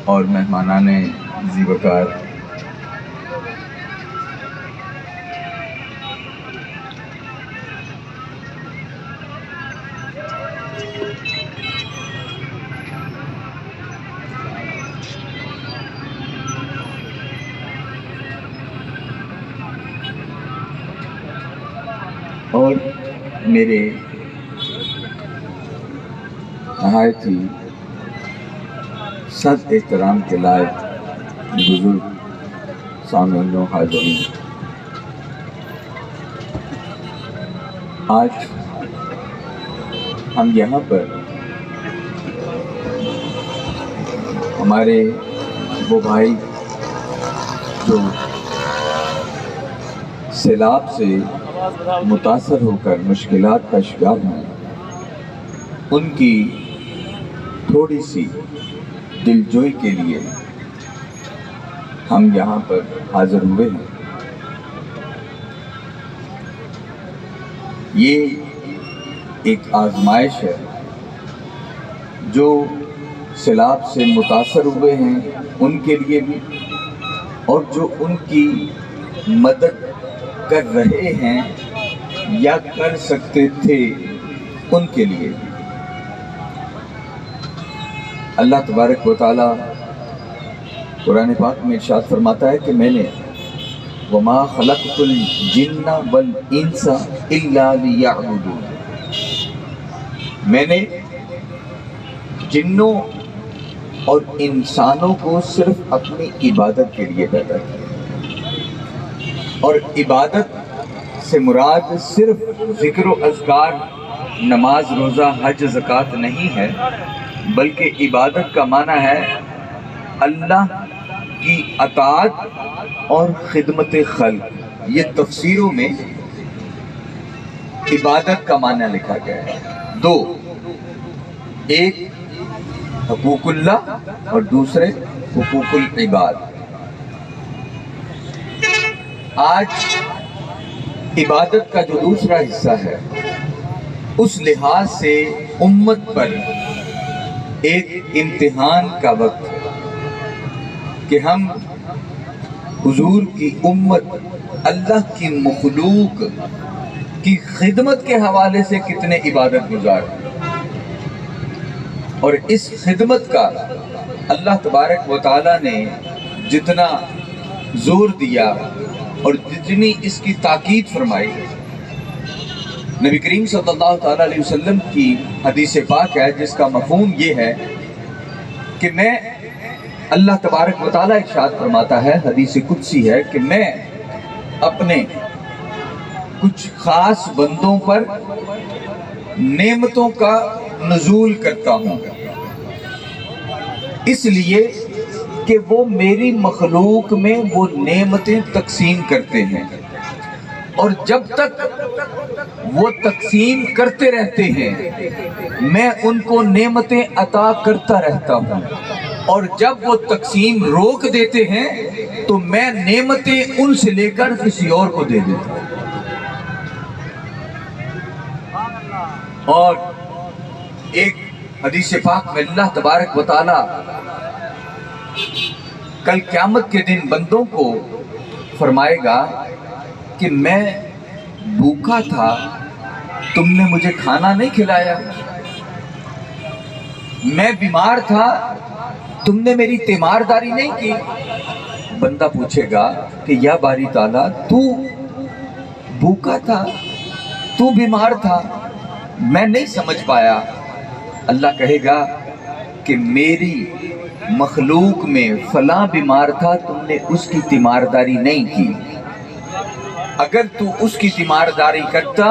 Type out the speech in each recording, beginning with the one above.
اور مہمانان ذی وقار، اور میرے نہایت ہی صد احترام کے لائق بزرگ سامعین و حاضرین، آج ہم یہاں پر ہمارے وہ بھائی جو سیلاب سے متاثر ہو کر مشکلات کا شکار ہیں، ان کی تھوڑی سی دلجوئی کے لیے ہم یہاں پر حاضر ہوئے ہیں۔ یہ ایک آزمائش ہے، جو سیلاب سے متاثر ہوئے ہیں ان کے لیے بھی، اور جو ان کی مدد کر رہے ہیں یا کر سکتے تھے ان کے لیے بھی۔ اللہ تبارک و تعالی قرآن پاک میں ارشاد فرماتا ہے کہ میں نے وَمَا خَلَقْتُ الْجِنَّ وَالْإِنسَ إِلَّا لِيَعْبُدُونِ، میں نے جنوں اور انسانوں کو صرف اپنی عبادت کے لیے پیدا کیا، اور عبادت سے مراد صرف ذکر و اذکار، نماز، روزہ، حج، زکوٰۃ نہیں ہے، بلکہ عبادت کا معنی ہے اللہ کی اطاعت اور خدمت خلق۔ یہ تفسیروں میں عبادت کا معنی لکھا گیا ہے دو، ایک حقوق اللہ اور دوسرے حقوق العباد۔ آج عبادت کا جو دوسرا حصہ ہے، اس لحاظ سے امت پر ایک امتحان کا وقت ہے کہ ہم حضور کی امت، اللہ کی مخلوق کی خدمت کے حوالے سے کتنے عبادت گزار ہیں، اور اس خدمت کا اللہ تبارک و تعالیٰ نے جتنا زور دیا اور جتنی اس کی تاکید فرمائی، نبی کریم صلی اللہ تعالیٰ علیہ وسلم کی حدیث پاک ہے جس کا مفہوم یہ ہے کہ میں، اللہ تبارک و تعالیٰ ارشاد فرماتا ہے، حدیث قدسی ہے کہ میں اپنے کچھ خاص بندوں پر نعمتوں کا نزول کرتا ہوں، اس لیے کہ وہ میری مخلوق میں وہ نعمتیں تقسیم کرتے ہیں، اور جب تک وہ تقسیم کرتے رہتے ہیں میں ان کو نعمتیں عطا کرتا رہتا ہوں، اور جب وہ تقسیم روک دیتے ہیں تو میں نعمتیں ان سے لے کر کسی اور کو دے دیتا ہوں۔ اور ایک حدیث پاک میں اللہ تبارک و تعالی کل قیامت کے دن بندوں کو فرمائے گا کہ میں بھوکا تھا، تم نے مجھے کھانا نہیں کھلایا، میں بیمار تھا، تم نے میری تیمارداری نہیں کی۔ بندہ پوچھے گا کہ یا باری تعالیٰ، تو بھوکا تھا، تو بیمار تھا، میں نہیں سمجھ پایا۔ اللہ کہے گا کہ میری مخلوق میں فلاں بیمار تھا، تم نے اس کی تیمارداری نہیں کی، اگر تو اس کی تیمارداری کرتا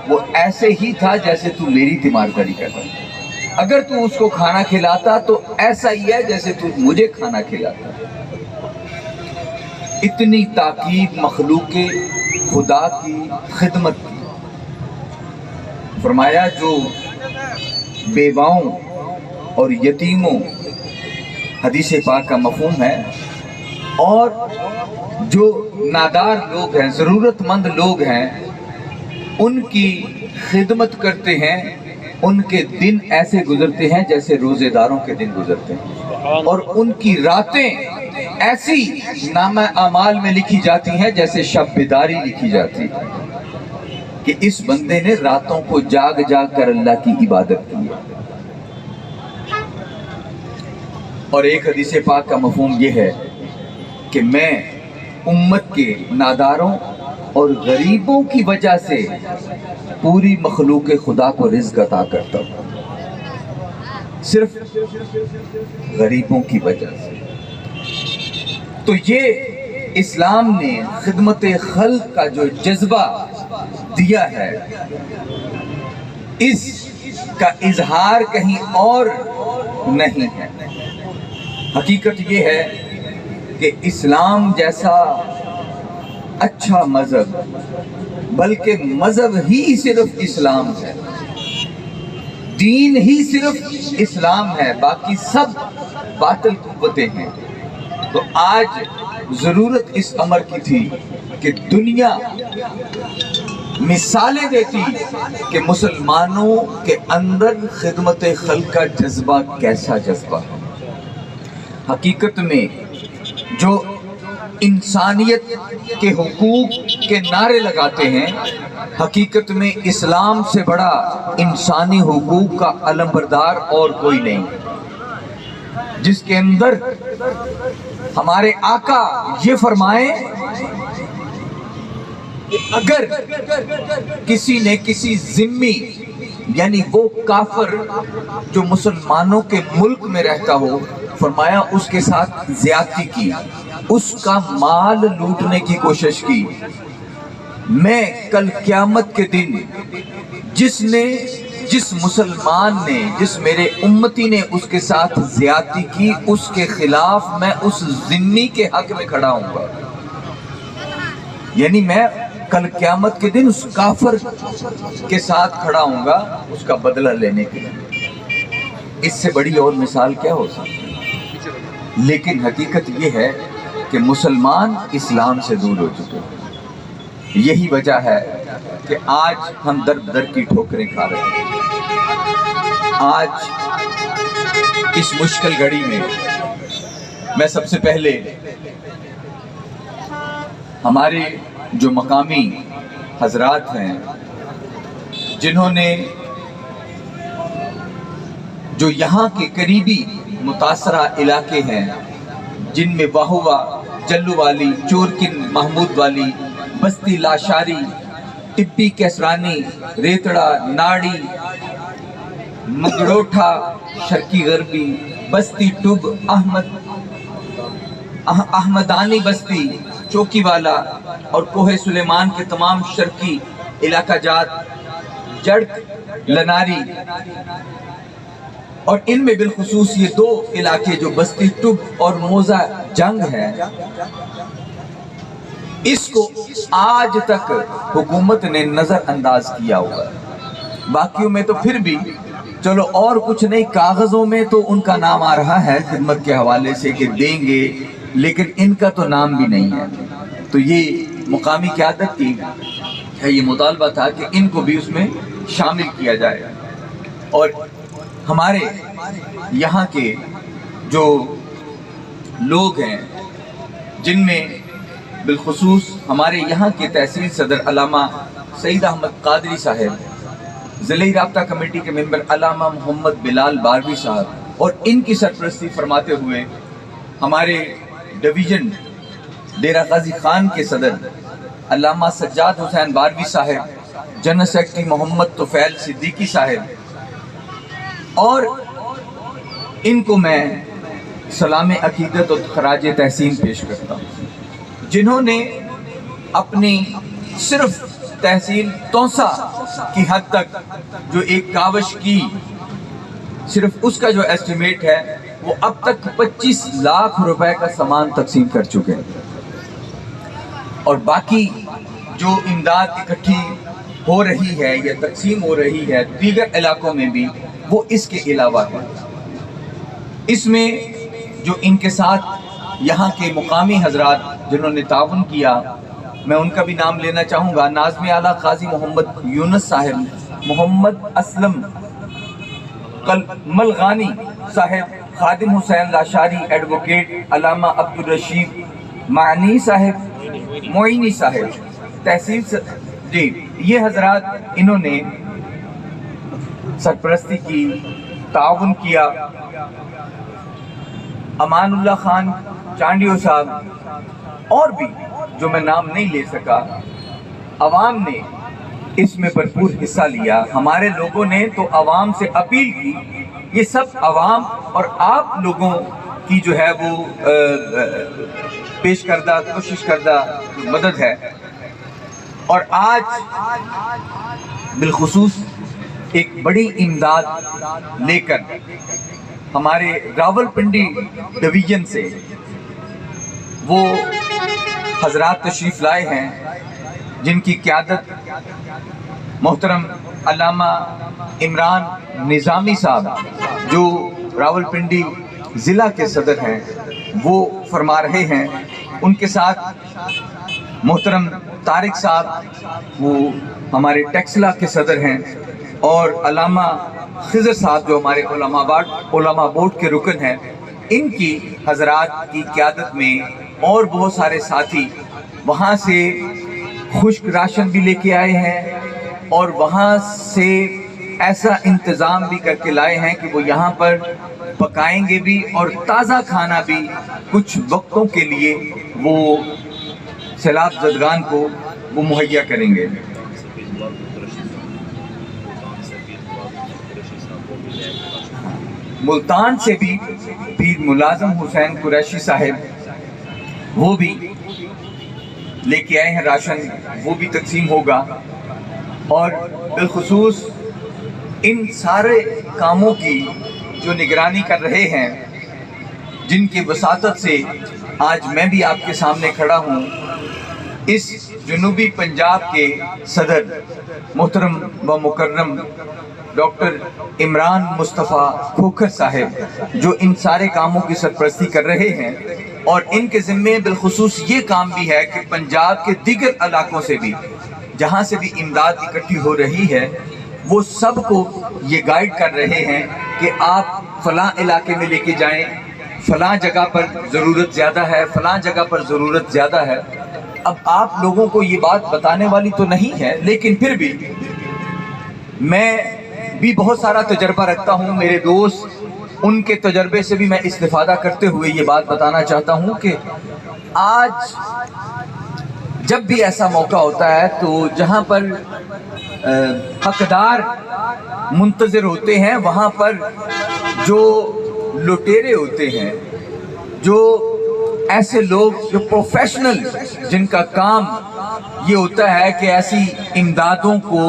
وہ ایسے ہی تھا جیسے تو میری تیمارداری کرتا، اگر تو اس کو کھانا کھلاتا تو ایسا ہی ہے جیسے تو مجھے کھانا کھلاتا۔ اتنی تاکید مخلوق خدا کی خدمت کی۔ فرمایا جو بیواؤں اور یتیموں، حدیث پاک کا مفہوم ہے، اور جو نادار لوگ ہیں، ضرورت مند لوگ ہیں، ان کی خدمت کرتے ہیں، ان کے دن ایسے گزرتے ہیں جیسے روزے داروں کے دن گزرتے ہیں، اور ان کی راتیں ایسی نامہ اعمال میں لکھی جاتی ہیں جیسے شب بیداری لکھی جاتی ہے، کہ اس بندے نے راتوں کو جاگ جاگ کر اللہ کی عبادت کی ہے۔ اور ایک حدیث پاک کا مفہوم یہ ہے کہ میں امت کے ناداروں اور غریبوں کی وجہ سے پوری مخلوق خدا کو رزق عطا کرتا ہوں، صرف غریبوں کی وجہ سے۔ تو یہ اسلام نے خدمت خلق کا جو جذبہ دیا ہے، اس کا اظہار کہیں اور نہیں ہے۔ حقیقت یہ ہے کہ اسلام جیسا اچھا مذہب، بلکہ مذہب ہی صرف اسلام ہے، دین ہی صرف اسلام ہے، باقی سب باطل قوتیں ہیں۔ تو آج ضرورت اس امر کی تھی کہ دنیا مثالیں دیتی کہ مسلمانوں کے اندر خدمت خلق کا جذبہ کیسا جذبہ ہے۔ حقیقت میں جو انسانیت کے حقوق کے نعرے لگاتے ہیں، حقیقت میں اسلام سے بڑا انسانی حقوق کا علمبردار اور کوئی نہیں، جس کے اندر ہمارے آقا یہ فرمائیں کہ اگر کسی نے کسی ذمی یعنی وہ کافر جو مسلمانوں کے ملک میں رہتا ہو، فرمایا اس کے ساتھ زیادتی کی، اس کا مال لوٹنے کی کوشش کی، میں کل قیامت کے دن جس مسلمان نے، جس میرے امتی نے اس کے ساتھ زیادتی کی، اس کے خلاف میں اس ذمی کے حق میں کھڑا ہوں گا۔ یعنی میں کل قیامت کے دن اس کافر کے ساتھ کھڑا ہوں گا اس کا بدلہ لینے کے لیے۔ اس سے بڑی اور مثال کیا ہو سکتی ہے؟ لیکن حقیقت یہ ہے کہ مسلمان اسلام سے دور ہو چکے ہیں۔ یہی وجہ ہے کہ آج ہم در در کی ٹھوکریں کھا رہے ہیں۔ آج اس مشکل گھڑی میں سب سے پہلے ہمارے جو مقامی حضرات ہیں، جنہوں نے جو یہاں کے قریبی متاثرہ علاقے ہیں، جن میں واہوا، جلو والی، چورکن محمود والی، بستی لاشاری، ٹپی کیسرانی، ریتڑا، ناڑی، مگڑوٹھا، شرقی غربی، بستی ٹب، احمدانی بستی، چوکی والا اور کوہ سلیمان کے تمام شرقی علاقہ جات، جڑک، لناری، اور ان میں بالخصوص یہ دو علاقے جو بستی ٹب اور موزہ جنگ ہے، اس کو آج تک حکومت نے نظر انداز کیا ہوا ہے۔ باقیوں میں تو پھر بھی چلو اور کچھ نہیں، کاغذوں میں تو ان کا نام آ رہا ہے خدمت کے حوالے سے کہ دیں گے، لیکن ان کا تو نام بھی نہیں ہے۔ تو یہ مقامی قیادت کی یہ مطالبہ تھا کہ ان کو بھی اس میں شامل کیا جائے۔ اور ہمارے یہاں کے جو لوگ ہیں، جن میں بالخصوص ہمارے یہاں کے تحصیل صدر علامہ سعید احمد قادری صاحب، ضلعی رابطہ کمیٹی کے ممبر علامہ محمد بلال باروی صاحب، اور ان کی سرپرستی فرماتے ہوئے ہمارے ڈویژن ڈیرہ غازی خان کے صدر علامہ سجاد حسین باروی صاحب، جنرل سیکرٹری محمد طفیل صدیقی صاحب، اور ان کو میں سلام عقیدت اور خراج تحسین پیش کرتا ہوں، جنہوں نے اپنی صرف تحصیل توسا کی حد تک جو ایک کاوش کی، صرف اس کا جو ایسٹیمیٹ ہے وہ اب تک 25 لاکھ روپے کا سامان تقسیم کر چکے ہیں، اور باقی جو امداد اکٹھی ہو رہی ہے یا تقسیم ہو رہی ہے دیگر علاقوں میں بھی، وہ اس کے علاوہ ہے۔ اس میں جو ان کے ساتھ یہاں کے مقامی حضرات جنہوں نے تعاون کیا، میں ان کا بھی نام لینا چاہوں گا۔ ناظم اعلیٰ قاضی محمد یونس صاحب، محمد اسلم ملغانی صاحب، خادم حسین لاشاری ایڈوکیٹ، علامہ عبدالرشید معنی صاحب، معینی صاحب تحصیل جی، یہ حضرات انہوں نے سرپرستی کی، تعاون کیا۔ امان اللہ خان چانڈیو صاحب اور بھی جو میں نام نہیں لے سکا، عوام نے اس میں بھرپور حصہ لیا۔ ہمارے لوگوں نے تو عوام سے اپیل کی، یہ سب عوام اور آپ لوگوں کی جو ہے وہ پیش کردہ کوشش کردہ مدد ہے۔ اور آج بالخصوص ایک بڑی امداد لے کر ہمارے راولپنڈی ڈویژن سے وہ حضرات تشریف لائے ہیں، جن کی قیادت محترم علامہ عمران نظامی صاحب جو راولپنڈی ضلع کے صدر ہیں وہ فرما رہے ہیں۔ ان کے ساتھ محترم طارق صاحب وہ ہمارے ٹیکسلا کے صدر ہیں، اور علامہ خضر صاحب جو ہمارے علماء بورڈ کے رکن ہیں، ان کی حضرات کی قیادت میں اور بہت سارے ساتھی وہاں سے خشک راشن بھی لے کے آئے ہیں، اور وہاں سے ایسا انتظام بھی کر کے لائے ہیں کہ وہ یہاں پر پکائیں گے بھی، اور تازہ کھانا بھی کچھ وقتوں کے لیے وہ سیلاب زدگان کو وہ مہیا کریں گے۔ ملتان سے بھی پیر ملازم حسین قریشی صاحب وہ بھی لے کے آئے ہیں راشن، وہ بھی تقسیم ہوگا۔ اور بالخصوص ان سارے کاموں کی جو نگرانی کر رہے ہیں، جن کی وساطت سے آج میں بھی آپ کے سامنے کھڑا ہوں، اس جنوبی پنجاب کے صدر محترم و مکرم ڈاکٹر عمران مصطفیٰ کھوکھر صاحب جو ان سارے کاموں کی سرپرستی کر رہے ہیں، اور ان کے ذمے بالخصوص یہ کام بھی ہے کہ پنجاب کے دیگر علاقوں سے بھی جہاں سے بھی امداد اکٹھی ہو رہی ہے، وہ سب کو یہ گائیڈ کر رہے ہیں کہ آپ فلاں علاقے میں لے کے جائیں، فلاں جگہ پر ضرورت زیادہ ہے، فلاں جگہ پر ضرورت زیادہ ہے۔ اب آپ لوگوں کو یہ بات بتانے والی تو نہیں ہے، لیکن پھر بھی میں بھی بہت سارا تجربہ رکھتا ہوں، میرے دوست ان کے تجربے سے بھی میں استفادہ کرتے ہوئے یہ بات بتانا چاہتا ہوں کہ آج جب بھی ایسا موقع ہوتا ہے تو جہاں پر حقدار منتظر ہوتے ہیں، وہاں پر جو لٹیرے ہوتے ہیں، جو ایسے لوگ جو پروفیشنل جن کا کام یہ ہوتا ہے کہ ایسی امدادوں کو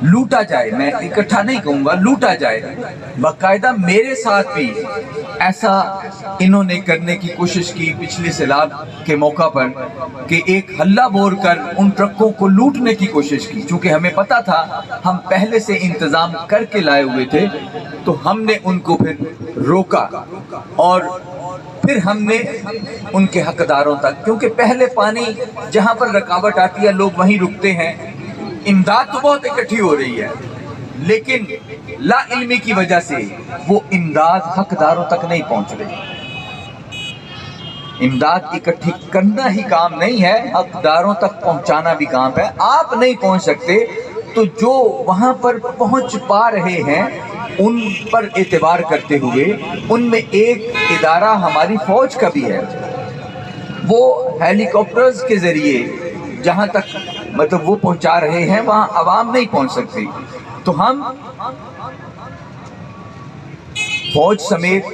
لوٹا جائے، میں اکٹھا نہیں کہوں گا، لوٹا جائے، باقاعدہ میرے ساتھ بھی ایسا انہوں نے کرنے کی کوشش کی پچھلے سیلاب کے موقع پر کہ ایک ہلہ بور کر ان ٹرکوں کو لوٹنے کی کوشش کی۔ چونکہ ہمیں پتا تھا ہم پہلے سے انتظام کر کے لائے ہوئے تھے، تو ہم نے ان کو پھر روکا، اور پھر ہم نے ان کے حقداروں تک، کیونکہ پہلے پانی جہاں پر رکاوٹ آتی ہے لوگ وہیں رکتے ہیں۔ امداد تو بہت اکٹھی ہو رہی ہے، لیکن لا علمی کی وجہ سے وہ امداد حقداروں تک نہیں پہنچ رہی۔ امداد اکٹھی کرنا ہی کام نہیں ہے، حقداروں تک پہنچانا بھی کام ہے۔ آپ نہیں پہنچ سکتے تو جو وہاں پر پہنچ پا رہے ہیں ان پر اعتبار کرتے ہوئے ان میں ایک ادارہ ہماری فوج کا بھی ہے، وہ ہیلی کاپٹرز کے ذریعے جہاں تک مطلب وہ پہنچا رہے ہیں وہاں عوام نہیں پہنچ سکتی۔ تو ہم فوج سمیت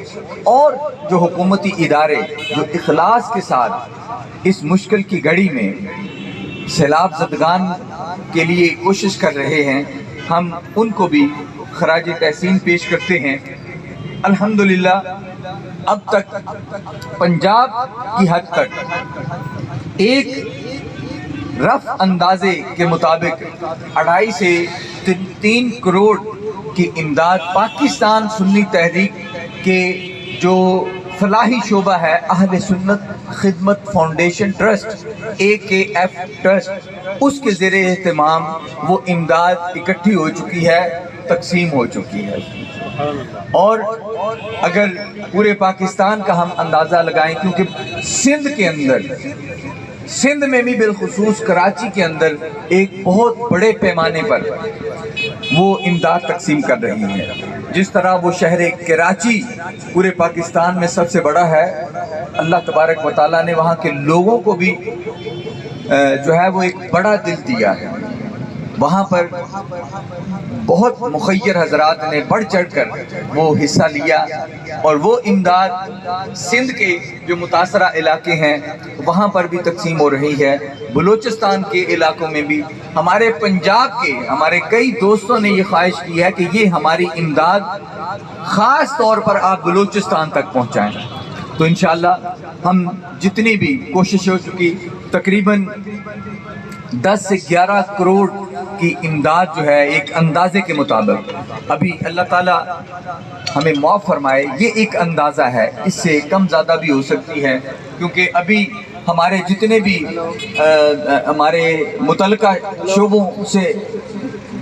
اور جو حکومتی ادارے جو اخلاص کے ساتھ اس مشکل کی گھڑی میں سیلاب زدگان کے لیے کوشش کر رہے ہیں، ہم ان کو بھی خراج تحسین پیش کرتے ہیں۔ الحمدللہ اب تک پنجاب کی حد تک ایک رف اندازے کے مطابق 2.5 سے 3 کروڑ کی امداد پاکستان سنی تحریک کے جو فلاحی شعبہ ہے اہل سنت خدمت فاؤنڈیشن ٹرسٹ AKF ٹرسٹ، اس کے زیر اہتمام وہ امداد اکٹھی ہو چکی ہے، تقسیم ہو چکی ہے۔ اور اگر پورے پاکستان کا ہم اندازہ لگائیں، کیونکہ سندھ میں بھی بالخصوص کراچی کے اندر ایک بہت بڑے پیمانے پر وہ امداد تقسیم کر رہی ہے، جس طرح وہ شہر کراچی پورے پاکستان میں سب سے بڑا ہے، اللہ تبارک و تعالیٰ نے وہاں کے لوگوں کو بھی جو ہے وہ ایک بڑا دل دیا ہے۔ وہاں پر بہت مخیر حضرات نے بڑھ چڑھ کر وہ حصہ لیا، اور وہ امداد سندھ کے جو متاثرہ علاقے ہیں وہاں پر بھی تقسیم ہو رہی ہے، بلوچستان کے علاقوں میں بھی۔ ہمارے پنجاب کے ہمارے کئی دوستوں نے یہ خواہش کی ہے کہ یہ ہماری امداد خاص طور پر آپ بلوچستان تک پہنچائیں، تو انشاءاللہ ہم جتنی بھی کوشش ہو چکی، تقریباً 10 سے 11 کروڑ کی امداد جو ہے ایک اندازے کے مطابق، ابھی اللہ تعالیٰ ہمیں معاف فرمائے، یہ ایک اندازہ ہے، اس سے کم زیادہ بھی ہو سکتی ہے، کیونکہ ابھی ہمارے جتنے بھی ہمارے متعلقہ شعبوں سے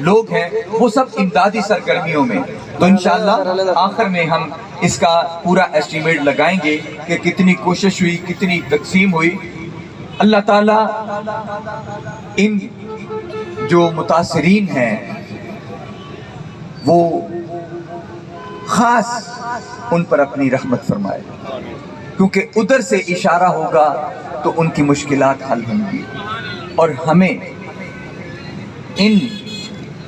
لوگ ہیں وہ سب امدادی سرگرمیوں میں، تو انشاءاللہ آخر میں ہم اس کا پورا ایسٹیمیٹ لگائیں گے کہ کتنی کوشش ہوئی، کتنی تقسیم ہوئی۔ اللہ تعالیٰ ان جو متاثرین ہیں وہ خاص ان پر اپنی رحمت فرمائے، کیونکہ ادھر سے اشارہ ہوگا تو ان کی مشکلات حل ہوں گی، اور ہمیں ان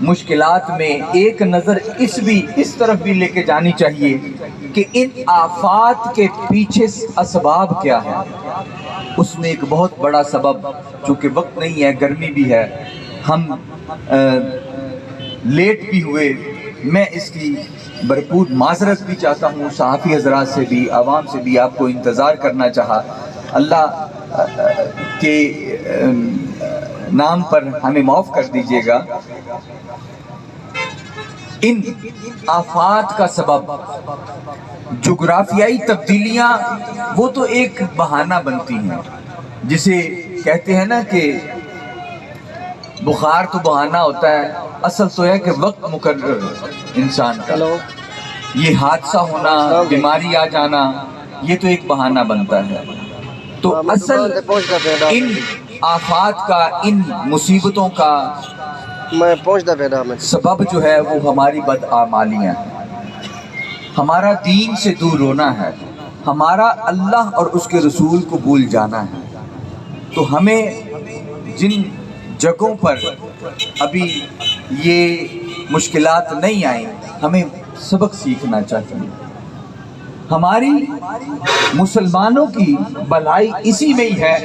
مشکلات میں ایک نظر اس طرف بھی لے کے جانی چاہیے کہ ان آفات کے پیچھے اسباب کیا ہیں۔ اس میں ایک بہت بڑا سبب، چونکہ وقت نہیں ہے، گرمی بھی ہے، ہم لیٹ بھی ہوئے، میں اس کی بھرپور معذرت بھی چاہتا ہوں، صحافی حضرات سے بھی، عوام سے بھی، آپ کو انتظار کرنا چاہا، اللہ کے نام پر ہمیں معاف کر دیجیے گا۔ ان آفات کا سبب جغرافیائی تبدیلیاں وہ تو ایک بہانہ بنتی ہیں، جسے کہتے ہیں نا کہ بخار تو بہانہ ہوتا ہے، اصل تو ہے کہ وقت مقرر انسان کا، یہ حادثہ ہونا، بیماری آ جانا، یہ تو ایک بہانہ بنتا ہے۔ تو اصل ان آفات کا، ان مصیبتوں کا سبب جو ہے وہ ہماری بدعمالیاں ہیں، ہمارا دین سے دور ہونا ہے، ہمارا اللہ اور اس کے رسول کو بھول جانا ہے۔ تو ہمیں جن جگہوں پر ابھی یہ مشکلات نہیں آئیں، ہمیں سبق سیکھنا چاہیے۔ ہماری مسلمانوں کی بھلائی اسی میں ہی ہے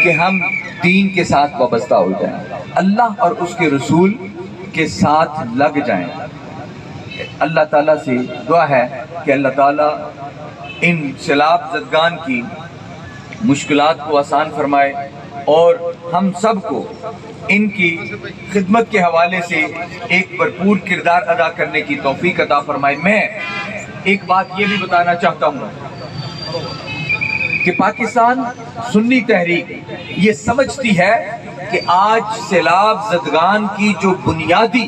کہ ہم دین کے ساتھ وابستہ ہو جائیں، اللہ اور اس کے رسول کے ساتھ لگ جائیں۔ اللہ تعالیٰ سے دعا ہے کہ اللہ تعالیٰ ان سیلاب زدگان کی مشکلات کو آسان فرمائے، اور ہم سب کو ان کی خدمت کے حوالے سے ایک بھرپور کردار ادا کرنے کی توفیق عطا فرمائے۔ میں ایک بات یہ بھی بتانا چاہتا ہوں کہ پاکستان سنی تحریک یہ سمجھتی ہے کہ آج سیلاب زدگان کی جو بنیادی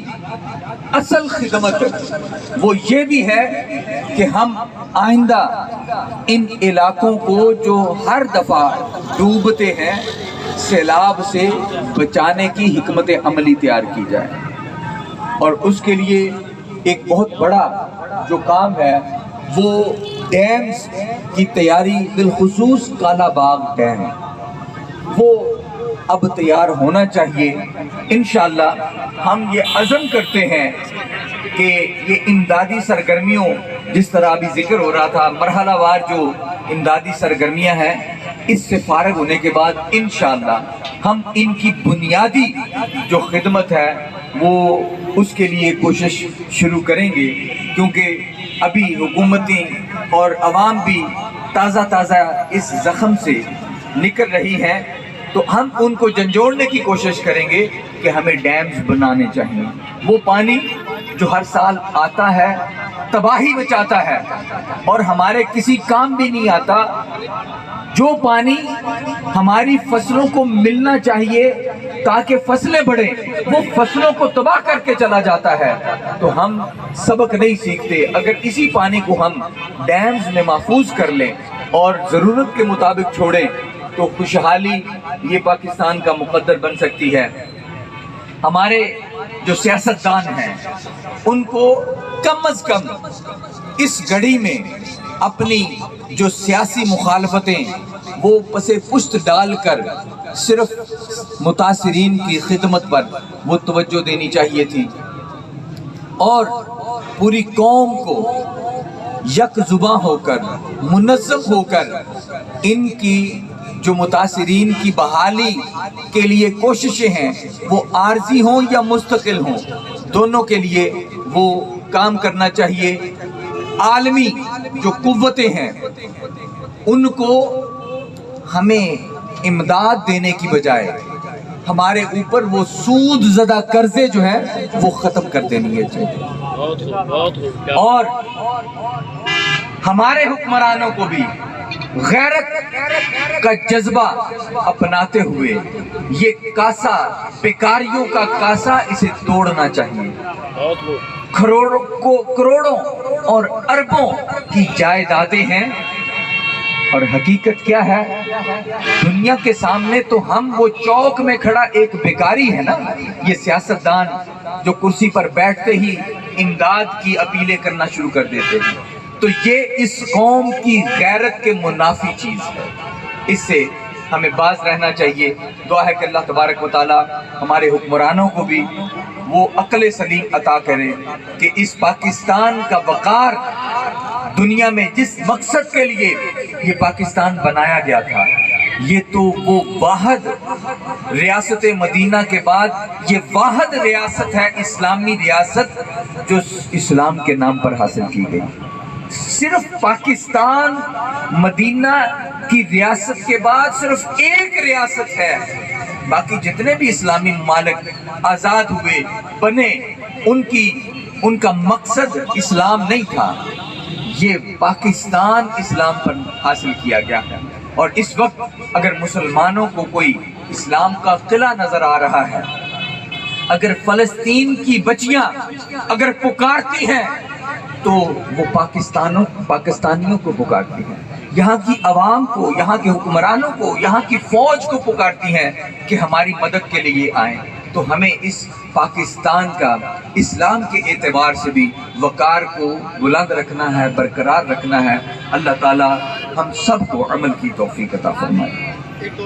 اصل خدمت وہ یہ بھی ہے کہ ہم آئندہ ان علاقوں کو جو ہر دفعہ ڈوبتے ہیں سیلاب سے بچانے کی حکمت عملی تیار کی جائے، اور اس کے لیے ایک بہت بڑا جو کام ہے وہ ڈیمز کی تیاری، بالخصوص کالا باغ ڈیم، وہ اب تیار ہونا چاہیے۔ انشاءاللہ ہم یہ عزم کرتے ہیں کہ یہ امدادی سرگرمیوں، جس طرح ابھی ذکر ہو رہا تھا، مرحلہ وار جو امدادی سرگرمیاں ہیں، اس سے فارغ ہونے کے بعد انشاءاللہ ہم ان کی بنیادی جو خدمت ہے وہ اس کے لیے کوشش شروع کریں گے، کیونکہ ابھی حکومتیں اور عوام بھی تازہ تازہ اس زخم سے نکل رہی ہیں، تو ہم ان کو جھنجھوڑنے کی کوشش کریں گے کہ ہمیں ڈیمز بنانے چاہیے۔ وہ پانی جو ہر سال آتا ہے تباہی مچاتا ہے اور ہمارے کسی کام بھی نہیں آتا، جو پانی ہماری فصلوں کو ملنا چاہیے تاکہ فصلیں بڑھیں، وہ فصلوں کو تباہ کر کے چلا جاتا ہے تو ہم سبق نہیں سیکھتے۔ اگر اسی پانی کو ہم ڈیمز میں محفوظ کر لیں اور ضرورت کے مطابق چھوڑیں تو خوشحالی یہ پاکستان کا مقدر بن سکتی ہے۔ ہمارے جو سیاستدان ہیں ان کو کم از کم اس گھڑی میں اپنی جو سیاسی مخالفتیں وہ پس پشت ڈال کر صرف متاثرین کی خدمت پر وہ توجہ دینی چاہیے تھی اور پوری قوم کو یک زباں ہو کر منظم ہو کر ان کی جو متاثرین کی بحالی کے لیے کوششیں ہیں وہ عارضی ہوں یا مستقل ہوں، دونوں کے لیے وہ کام کرنا چاہیے۔ عالمی جو قوتیں ہیں ان کو ہمیں امداد دینے کی بجائے ہمارے اوپر وہ سود زدہ قرضے جو ہیں وہ ختم کر دینی چاہیے، اور ہمارے حکمرانوں کو بھی غیرت کا جذبہ اپناتے ہوئے یہ کاسا، بیکاریوں کا کاسا، اسے توڑنا چاہیے۔ کروڑوں اور اربوں کی جائیدادیں ہیں اور حقیقت کیا ہے؟ دنیا کے سامنے تو ہم وہ چوک میں کھڑا ایک بیکاری ہے نا، یہ سیاستدان جو کرسی پر بیٹھتے ہی امداد کی اپیلیں کرنا شروع کر دیتے ہیں، تو یہ اس قوم کی غیرت کے منافی چیز ہے۔ اس سے ہمیں باز رہنا چاہیے۔ دعا ہے کہ اللہ تبارک و تعالی ہمارے حکمرانوں کو بھی وہ عقل سلیم عطا کرے کہ اس پاکستان کا وقار دنیا میں جس مقصد کے لیے یہ پاکستان بنایا گیا تھا، یہ تو وہ واحد ریاست مدینہ کے بعد یہ واحد ریاست ہے، اسلامی ریاست، جو اسلام کے نام پر حاصل کی گئی۔ صرف پاکستان مدینہ کی ریاست کے بعد صرف ایک ریاست ہے، باقی جتنے بھی اسلامی ممالک آزاد ہوئے بنے ان کا مقصد اسلام نہیں تھا، یہ پاکستان اسلام پر حاصل کیا گیا ہے۔ اور اس وقت اگر مسلمانوں کو کوئی اسلام کا قلعہ نظر آ رہا ہے، اگر فلسطین کی بچیاں اگر پکارتی ہیں تو وہ پاکستانیوں کو پکارتی ہیں، یہاں کی عوام کو، یہاں کے حکمرانوں کو، یہاں کی فوج کو پکارتی ہیں کہ ہماری مدد کے لیے آئیں۔ تو ہمیں اس پاکستان کا اسلام کے اعتبار سے بھی وقار کو بلند رکھنا ہے، برقرار رکھنا ہے۔ اللہ تعالی ہم سب کو عمل کی توفیق عطا فرمائے۔